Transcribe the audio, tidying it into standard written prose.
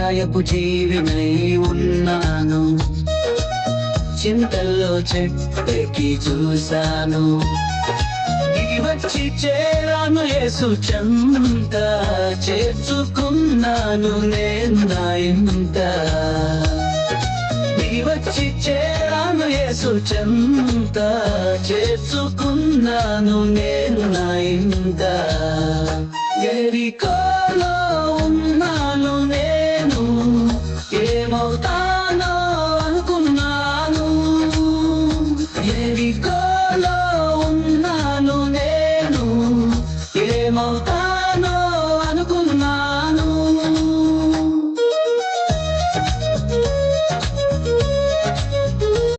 ప్రాయపు జీవినై ఉన్నాను, చింతల్లో చెట్టెక్కి చూశాను. దిగి వచ్చి చేరాను యేసు చెంత, చేర్చుకున్నాను నేను నా ఇంట. దిగి వచ్చి చేరాను యేసు చెంత, చేర్చుకున్నాను నేను నా ఇంట. యెరికోలో